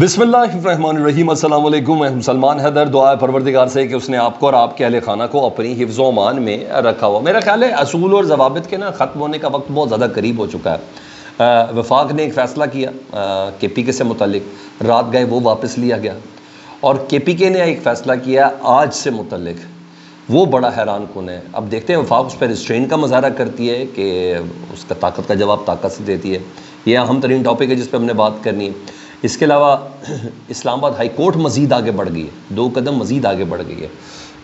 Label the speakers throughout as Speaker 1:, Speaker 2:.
Speaker 1: بسم اللہ الرحمن الرحیم۔ السلام علیکم، میں سلمان حیدر۔ دعا ہے پروردگار سے کہ اس نے آپ کو اور آپ کے اہل خانہ کو اپنی حفظ و امان میں رکھا ہوا۔ میرا خیال ہے اصول اور ضوابط کے ختم ہونے کا وقت بہت زیادہ قریب ہو چکا ہے۔ وفاق نے ایک فیصلہ کیا کے پی کے سے متعلق، رات گئے وہ واپس لیا گیا، اور کے پی کے نے ایک فیصلہ کیا آج سے متعلق، وہ بڑا حیران کن ہے۔ اب دیکھتے ہیں وفاق اس پہ ریسٹرین کا مظاہرہ کرتی ہے کہ اس کا طاقت کا جواب طاقت سے دیتی ہے۔ یہ اہم ترین ٹاپک ہے جس پہ ہم نے بات کرنی ہے۔ اس کے علاوہ اسلام آباد ہائی کورٹ مزید آگے بڑھ گئی ہے، 2 قدم مزید آگے بڑھ گئی ہے،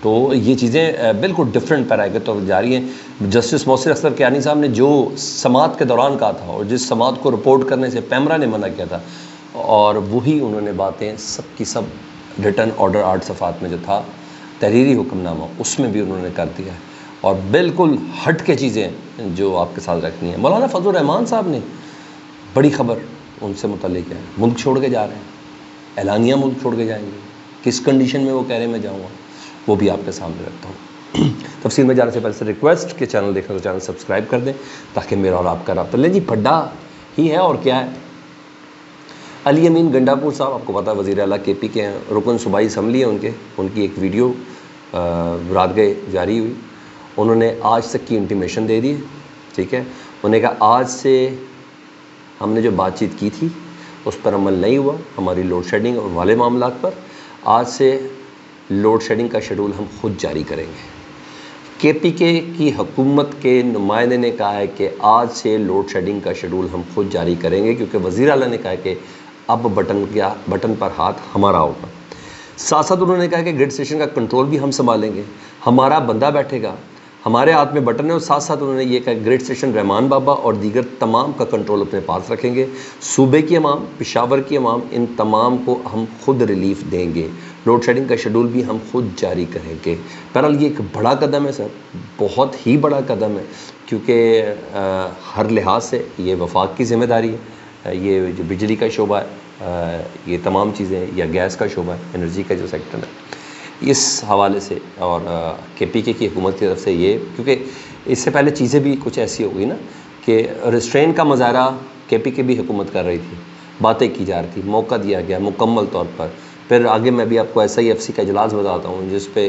Speaker 1: تو یہ چیزیں بالکل ڈفرینٹ پیراگے تو جاری ہیں۔ جسٹس محسن اختر کیانی صاحب نے جو سماعت کے دوران کہا تھا، اور جس سماعت کو رپورٹ کرنے سے پیمرا نے منع کیا تھا، اور وہی انہوں نے باتیں سب کی سب ریٹن آرڈر 8 صفحات میں جو تھا تحریری حکم نامہ، اس میں بھی انہوں نے کر دیا ہے، اور بالکل ہٹ کے چیزیں جو آپ کے ساتھ رکھنی ہیں۔ مولانا فضل الرحمان صاحب نے بڑی خبر ان سے متعلق ہے، ملک چھوڑ کے جا رہے ہیں، اعلانیہ ملک چھوڑ کے جائیں گے، کس کنڈیشن میں وہ کہہ رہے ہیں میں جاؤں گا، وہ بھی آپ کے سامنے رکھتا ہوں۔ تفصیل میں جانے سے پہلے سے ریکویسٹ کہ چینل دیکھیں تو چینل سبسکرائب کر دیں تاکہ میرا اور آپ کا رابطہ لیں۔ جی پھڈا ہی ہے اور کیا ہے۔ علی امین گنڈاپور صاحب آپ کو پتہ ہے وزیر اعلیٰ کے پی کے ہیں، رکن صوبائی اسمبلی ہے ان کی ایک ویڈیو رات گئے جاری ہوئی، انہوں نے آج تک کی انٹیمیشن دے دی ہے، ٹھیک ہے۔ انہوں نے کہا آج سے ہم نے جو بات چیت کی تھی اس پر عمل نہیں ہوا، ہماری لوڈ شیڈنگ اور والے معاملات پر، آج سے لوڈ شیڈنگ کا شیڈول ہم خود جاری کریں گے۔ کے پی کے کی حکومت کے نمائندے نے کہا ہے کہ آج سے لوڈ شیڈنگ کا شیڈول ہم خود جاری کریں گے، کیونکہ وزیر اعلیٰ نے کہا کہ اب بٹن پر ہاتھ ہمارا ہوگا۔ ساتھ ساتھ انہوں نے کہا کہ گریڈ اسٹیشن کا کنٹرول بھی ہم سنبھالیں گے، ہمارا بندہ بیٹھے گا، ہمارے ہاتھ میں بٹن ہے، اور ساتھ ساتھ انہوں نے یہ کہا گریڈ اسٹیشن رحمان بابا اور دیگر تمام کا کنٹرول اپنے پاس رکھیں گے، صوبے کی عوام، پشاور کی عوام، ان تمام کو ہم خود ریلیف دیں گے، لوڈ شیڈنگ کا شیڈول بھی ہم خود جاری کریں گے۔ بہرحال یہ ایک بڑا قدم ہے سر، بہت ہی بڑا قدم ہے، کیونکہ ہر لحاظ سے یہ وفاق کی ذمہ داری ہے، یہ جو بجلی کا شعبہ ہے، یہ تمام چیزیں، یا گیس کا شعبہ ہے، انرجی کا جو سیکٹر ہے، اس حوالے سے، اور کے پی کے کی حکومت کی طرف سے یہ، کیونکہ اس سے پہلے چیزیں بھی کچھ ایسی ہو گئی نا کہ ریسٹرین کا مظاہرہ کے پی کے بھی حکومت کر رہی تھی، باتیں کی جا رہی تھی، موقع دیا گیا مکمل طور پر۔ پھر آگے میں بھی آپ کو ایس آئی ایف سی کا اجلاس بتاتا ہوں جس پہ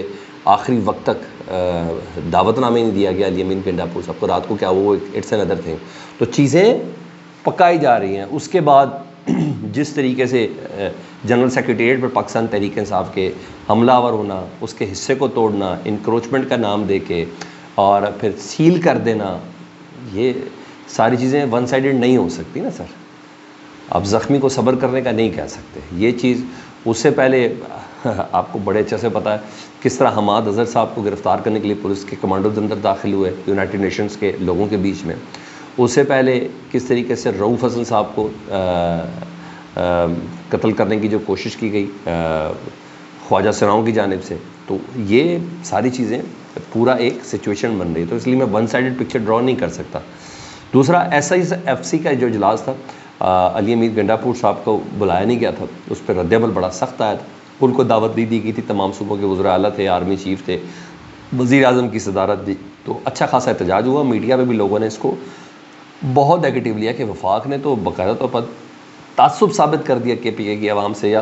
Speaker 1: آخری وقت تک دعوت نامے نہیں دیا گیا علی امین گنڈاپور صاحب کو، رات کو کیا وہ اٹس این ادر تھنگ، تو چیزیں پکائی جا رہی ہیں۔ اس کے بعد جس طریقے سے جنرل سیکریٹریٹ پر پاکستان تحریک انصاف کے حملہ آور ہونا، اس کے حصے کو توڑنا، انکروچمنٹ کا نام دے کے، اور پھر سیل کر دینا، یہ ساری چیزیں ون سائیڈڈ نہیں ہو سکتی نا سر۔ آپ زخمی کو صبر کرنے کا نہیں کہہ سکتے، یہ چیز اس سے پہلے آپ کو بڑے اچھے سے پتہ ہے کس طرح حماد اظہر صاحب کو گرفتار کرنے کے لیے پولیس کے کمانڈوز اندر داخل ہوئے یونائٹڈ نیشنز کے لوگوں کے بیچ میں، اس سے پہلے کس طریقے سے رؤوف حسن صاحب کو قتل کرنے کی جو کوشش کی گئی خواجہ سراؤں کی جانب سے، تو یہ ساری چیزیں پورا ایک سچویشن بن رہی ہے، تو اس لیے میں ون سائیڈڈ پکچر ڈرا نہیں کر سکتا۔ دوسرا ایس آئی ایف سی کا جو اجلاس تھا، علی امین گنڈاپور صاحب کو بلایا نہیں گیا تھا، اس پہ رد عمل بڑا سخت آیا تھا، ان کو دعوت دی گئی تھی، تمام صوبوں کے وزراء اعلیٰ تھے، آرمی چیف تھے، وزیر اعظم کی صدارت دی، تو اچھا خاصا احتجاج ہوا، میڈیا میں بھی لوگوں نے اس کو بہت نیگیٹو لیا کہ وفاق نے تو باقاعدہ طور پر تعصب ثابت کر دیا کے پی کے کی عوام سے یا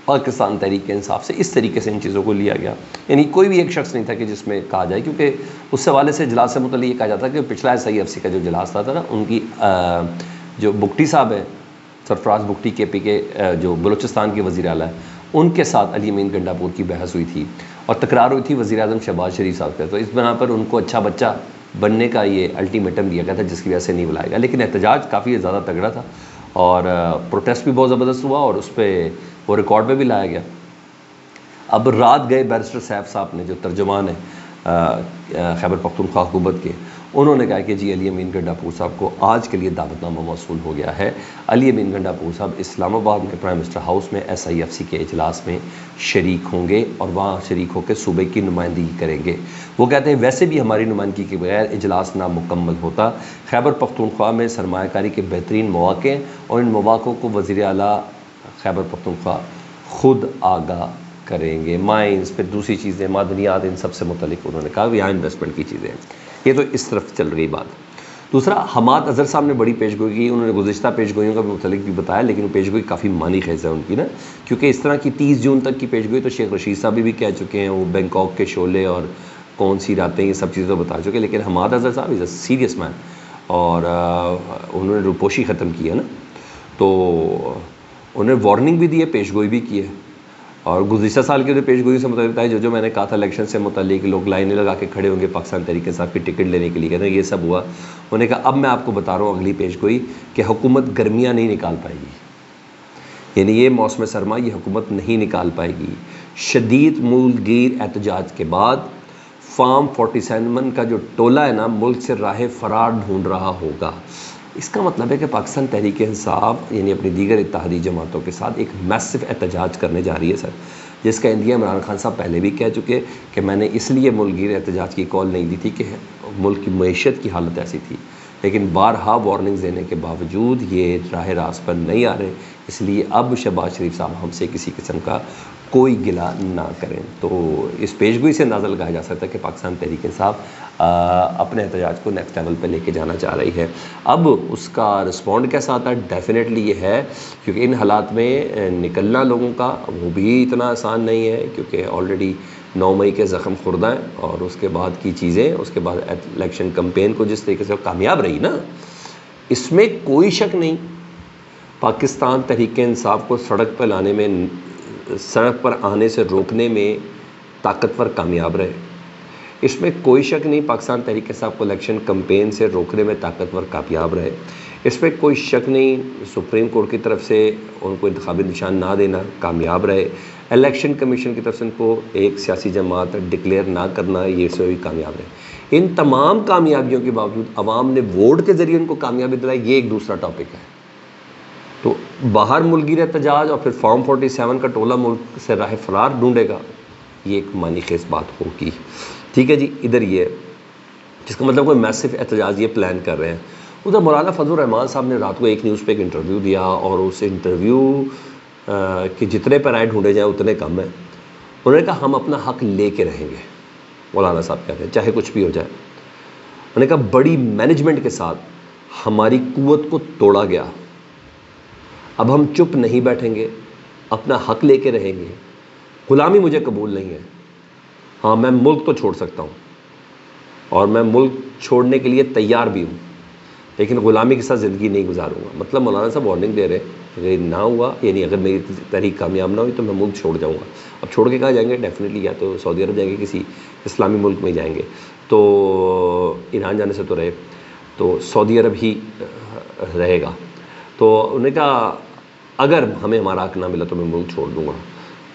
Speaker 1: پاکستان تحریک انصاف سے، اس طریقے سے ان چیزوں کو لیا گیا، یعنی کوئی بھی ایک شخص نہیں تھا کہ جس میں کہا جائے، کیونکہ اس حوالے سے اجلاس سے متعلق یہ کہا جاتا ہے کہ پچھلا ایس آئی ایف سی کا جو اجلاس تھا نا، ان کی جو بگٹی صاحب ہیں، سرفراز بگٹی کے پی کے جو بلوچستان کے وزیر اعلیٰ ہیں، ان کے ساتھ علی امین گنڈاپور کی بحث ہوئی تھی اور تکرار ہوئی تھی وزیر اعظم شہباز شریف صاحب کا، تو اس بنا پر ان کو اچھا بچہ بننے کا یہ الٹیمیٹم دیا گیا تھا، جس کی وجہ سے نہیں بلایا گیا، لیکن احتجاج کافی زیادہ تگڑا تھا اور پروٹیسٹ بھی بہت زبردست ہوا، اور اس پہ وہ ریکارڈ پہ بھی لایا گیا۔ اب رات گئے بیرسٹر سیف صاحب نے جو ترجمان ہیں خیبر پختونخوا حکومت کے، انہوں نے کہا کہ جی علی امین گنڈاپور صاحب کو آج کے لیے دعوت نامہ موصول ہو گیا ہے۔ علی امین گنڈاپور صاحب اسلام آباد میں پرائم منسٹر ہاؤس میں ایس آئی ایف سی کے اجلاس میں شریک ہوں گے اور وہاں شریک ہو کے صوبے کی نمائندگی کریں گے۔ وہ کہتے ہیں ویسے بھی ہماری نمائندگی کے بغیر اجلاس نامکمل ہوتا، خیبر پختونخوا میں سرمایہ کاری کے بہترین مواقع ہیں اور ان مواقع کو وزیر اعلیٰ خیبر پختونخوا خود آگاہ کریں گے۔ مائنز، پھر دوسری چیزیں، معدنیات، ان سب سے متعلق انہوں نے کہا یہاں انویسٹمنٹ کی چیزیں ہیں۔ یہ تو اس طرف چل رہی بات۔ دوسرا حماد اظہر صاحب نے بڑی پیش گوئی کی، انہوں نے گزشتہ پیش گوئیوں کا بھی متعلق بھی بتایا، لیکن وہ پیش گوئی کافی معنی خیز ہے ان کی نا، کیونکہ اس طرح کی 30 جون تک کی پیش گوئی تو شیخ رشید صاحب بھی کہہ چکے ہیں، وہ بینکاک کے شعلے اور کون سی راتیں یہ سب چیزیں تو بتا چکے، لیکن حماد اظہر صاحب از اے سیریس مین، اور انہوں نے روپوشی ختم کی ہے نا، تو انہوں نے وارننگ بھی دی ہے، پیش گوئی بھی کی ہے، اور گزشتہ سال کی جو پیش گوئی سے متعلق ہے، جو میں نے کہا تھا الیکشن سے متعلق لوگ لائنیں لگا کے کھڑے ہوں گے پاکستان تحریک انصاف کی ٹکٹ لینے کے لیے، کہتے ہیں یہ سب ہوا، انہوں نے کہا اب میں آپ کو بتا رہا ہوں اگلی پیش گوئی کہ حکومت گرمیاں نہیں نکال پائے گی، یعنی یہ موسم سرما یہ حکومت نہیں نکال پائے گی، شدید ملک گیر احتجاج کے بعد فارم 47 کا جو ٹولہ ہے نا ملک سے راہ فرار ڈھونڈ رہا ہوگا۔ اس کا مطلب ہے کہ پاکستان تحریک انصاف یعنی اپنی دیگر اتحادی جماعتوں کے ساتھ ایک میسو احتجاج کرنے جا رہی ہے سر، جس کا اندیا عمران خان صاحب پہلے بھی کہہ چکے کہ میں نے اس لیے ملک گیر احتجاج کی کال نہیں دی تھی کہ ملک کی معیشت کی حالت ایسی تھی، لیکن بارہا وارننگز دینے کے باوجود یہ راہ راست پر نہیں آ رہے، اس لیے اب شہباز شریف صاحب ہم سے کسی قسم کا کوئی گلہ نہ کریں۔ تو اس پیش گوئی سے اندازہ لگایا جا سکتا ہے کہ پاکستان تحریک انصاف اپنے احتجاج کو نیکسٹ لیول پہ لے کے جانا چاہ رہی ہے۔ اب اس کا رسپونڈ کیسا آتا ہے، ڈیفینیٹلی یہ ہے کیونکہ ان حالات میں نکلنا لوگوں کا وہ بھی اتنا آسان نہیں ہے، کیونکہ آلریڈی 9 مئی کے زخم خوردہ ہیں، اور اس کے بعد کی چیزیں، اس کے بعد الیکشن کمپین کو جس طریقے سے کامیاب رہی نا، اس میں کوئی شک نہیں پاکستان تحریک انصاف کو سڑک پر لانے میں، سڑک پر آنے سے روکنے میں طاقتور کامیاب رہے، اس میں کوئی شک نہیں پاکستان تحریک انصاف کو الیکشن کمپین سے روکنے میں طاقتور کامیاب رہے، اس میں کوئی شک نہیں سپریم کورٹ کی طرف سے ان کو انتخابی نشان نہ دینا کامیاب رہے، الیکشن کمیشن کی طرف سے ان کو ایک سیاسی جماعت ڈکلیئر نہ کرنا یہ سے بھی کامیاب رہے۔ ان تمام کامیابیوں کے باوجود عوام نے ووٹ کے ذریعے ان کو کامیابی دلائی، یہ ایک دوسرا ٹاپک ہے۔ تو باہر ملک گیر احتجاج اور پھر فارم 47 کا ٹولہ ملک سے راہ فرار ڈھونڈے گا، یہ ایک معنی خیز بات ہوگی۔ ٹھیک ہے جی، ادھر یہ جس کا مطلب کوئی میسو احتجاج یہ پلان کر رہے ہیں۔ ادھر مولانا فضل الرحمان صاحب نے رات کو ایک نیوز پہ ایک انٹرویو دیا، اور اس انٹرویو کہ جتنے پیرائے ڈھونڈے جائیں اتنے کم ہیں، انہوں نے کہا ہم اپنا حق لے کے رہیں گے، مولانا صاحب کہتے ہیں چاہے کچھ بھی ہو جائے، انہوں نے کہا بڑی مینجمنٹ کے ساتھ ہماری قوت کو توڑا گیا، اب ہم چپ نہیں بیٹھیں گے، اپنا حق لے کے رہیں گے، غلامی مجھے قبول نہیں ہے، ہاں میں ملک تو چھوڑ سکتا ہوں اور میں ملک چھوڑنے کے لیے تیار بھی ہوں، لیکن غلامی کے ساتھ زندگی نہیں گزاروں گا۔ مطلب مولانا صاحب وارننگ دے رہے ہیں اگر نہ ہوا، یعنی اگر میری تحریک کامیاب نہ ہوئی تو میں ملک چھوڑ جاؤں گا۔ اب چھوڑ کے کہاں جائیں گے؟ ڈیفینیٹلی یا تو سعودی عرب جائیں گے، کسی اسلامی ملک میں جائیں گے، تو ایران جانے سے تو رہے، تو سعودی عرب ہی رہے گا۔ تو انہوں نے کہا اگر ہمیں ہمارا حق نہ ملا تو میں ملک چھوڑ دوں گا۔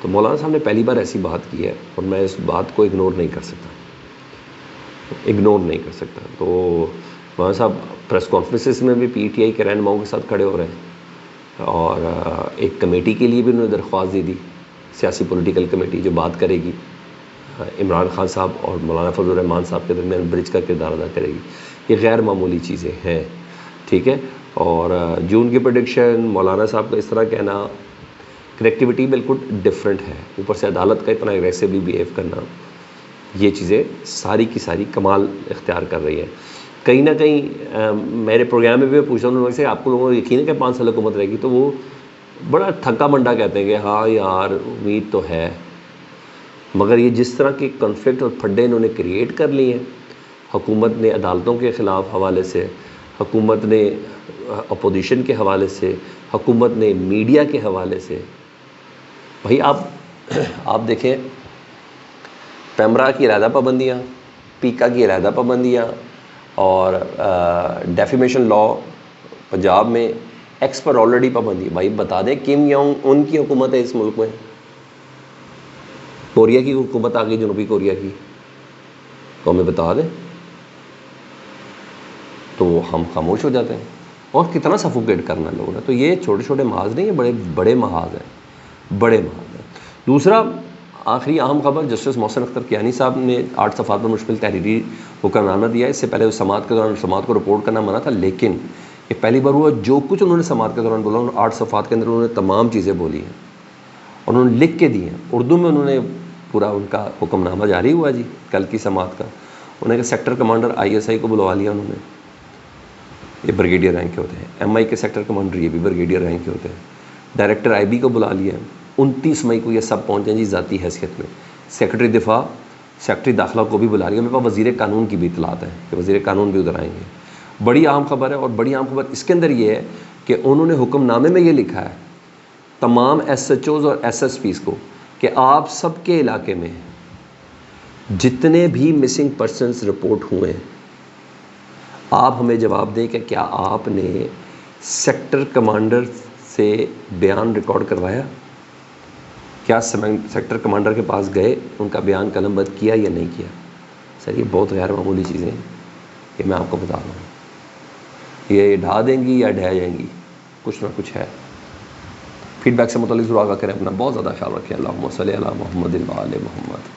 Speaker 1: تو مولانا صاحب نے پہلی بار ایسی بات کی ہے، اور میں اس بات کو اگنور نہیں کر سکتا۔ تو مولانا صاحب پریس کانفرنسز میں بھی پی ٹی آئی کے رہنماؤں کے ساتھ کھڑے ہو رہے ہیں، اور ایک کمیٹی کے لیے بھی انہوں نے درخواست دی، سیاسی پولیٹیکل کمیٹی جو بات کرے گی عمران خان صاحب اور مولانا فضل الرحمان صاحب کے درمیان برج کا کردار ادا کرے گی۔ یہ غیر معمولی چیزیں ہیں، ٹھیک ہے۔ اور جون کی پریڈکشن، مولانا صاحب کا اس طرح کہنا، کنیکٹیوٹی بالکل ڈفرینٹ ہے، اوپر سے عدالت کا اتنا اگریسولی بیہیو کرنا، یہ چیزیں ساری کی ساری کمال اختیار کر رہی ہیں۔ کہیں نہ کہیں میرے پروگرام میں بھی میں پوچھتا ہوں ان لوگوں سے آپ کو لوگوں کو یقین ہے کہ 5 سال حکومت رہے گی؟ تو وہ بڑا تھکا منڈا کہتے ہیں کہ ہاں یار امید تو ہے، مگر یہ جس طرح کے کنفلکٹ اور پھڈے انہوں نے کریٹ کر لی ہیں، حکومت نے عدالتوں کے خلاف حوالے سے، حکومت نے اپوزیشن کے حوالے سے، حکومت نے میڈیا کے حوالے سے، بھائی آپ دیکھیں پیمرا کی علیحدہ پابندیاں، پیکا کی علیحدہ پابندیاں، اور ڈیفیمیشن لا پنجاب میں ایکس پر آلریڈی پابندی۔ بھائی بتا دیں کم یونگ ان کی حکومت ہے اس ملک میں، کوریا کی حکومت آ گئی، جنوبی کوریا کی، تو ہمیں بتا دیں تو ہم خاموش ہو جاتے ہیں۔ اور کتنا سفوکیٹ کرنا ہے لوگوں نے۔ تو یہ چھوٹے چھوٹے محاذ نہیں، یہ بڑے محاذ ہیں، بڑے محاذ ہیں۔ دوسرا آخری اہم خبر، جسٹس محسن اختر کیانی صاحب نے 8 صفحات پر مشتمل تحریری حکم نامہ دیا ہے۔ اس سے پہلے سماعت کے دوران سماعت کو رپورٹ کرنا منع تھا، لیکن یہ پہلی بار ہوا جو کچھ انہوں نے سماعت کے دوران بولا، 8 صفحات کے اندر انہوں نے تمام چیزیں بولی ہیں، اور انہوں نے لکھ کے دی ہیں اردو میں، انہوں نے پورا ان کا حکم نامہ جاری ہوا جی کل کی سماعت کا۔ انہوں نے کہا سیکٹر کمانڈر ISI کو بلوا لیا انہوں نے، یہ بریگیڈیئر رینک کے ہوتے ہیں. ایم آئی کے سیکٹر کمانڈر یہ بھی بریگیڈیئر رینک کے ہوتے ہیں. ڈائریکٹر آئی بی کو بلا لیا ہے. 29 مئی کو یہ سب پہنچیں جی ذاتی حیثیت میں. سیکرٹری دفاع، سیکرٹری داخلہ کو بھی بلا لیا. میرے پاس وزیر قانون کی بھی اطلاعات ہیں کہ وزیر قانون بھی ادھر آئیں گے. بڑی اہم خبر ہے. اور بڑی اہم خبر اس کے اندر یہ ہے کہ انہوں نے حکم نامے میں یہ لکھا ہے تمام ایس ایچ اوز اور ایس ایس پیز کو کہ آپ سب کے علاقے میں جتنے بھی مسنگ پرسنز رپورٹ ہوئے ہیں آپ ہمیں جواب دیں کہ کیا آپ نے سیکٹر کمانڈر سے بیان ریکارڈ کروایا، کیا سیکٹر کمانڈر کے پاس گئے، ان کا بیان قلم بند کیا یا نہیں کیا. سر یہ بہت غیر معمولی چیزیں ہیں کہ میں آپ کو بتا رہا ہوں. یہ ڈھا دیں گی یا ڈھہ جائیں گی، کچھ نہ کچھ ہے. فیڈ بیک سے متعلق ضرور آگاہ کریں. اپنا بہت زیادہ خیال رکھیں. اللہم صلی علی محمد و آل محمد.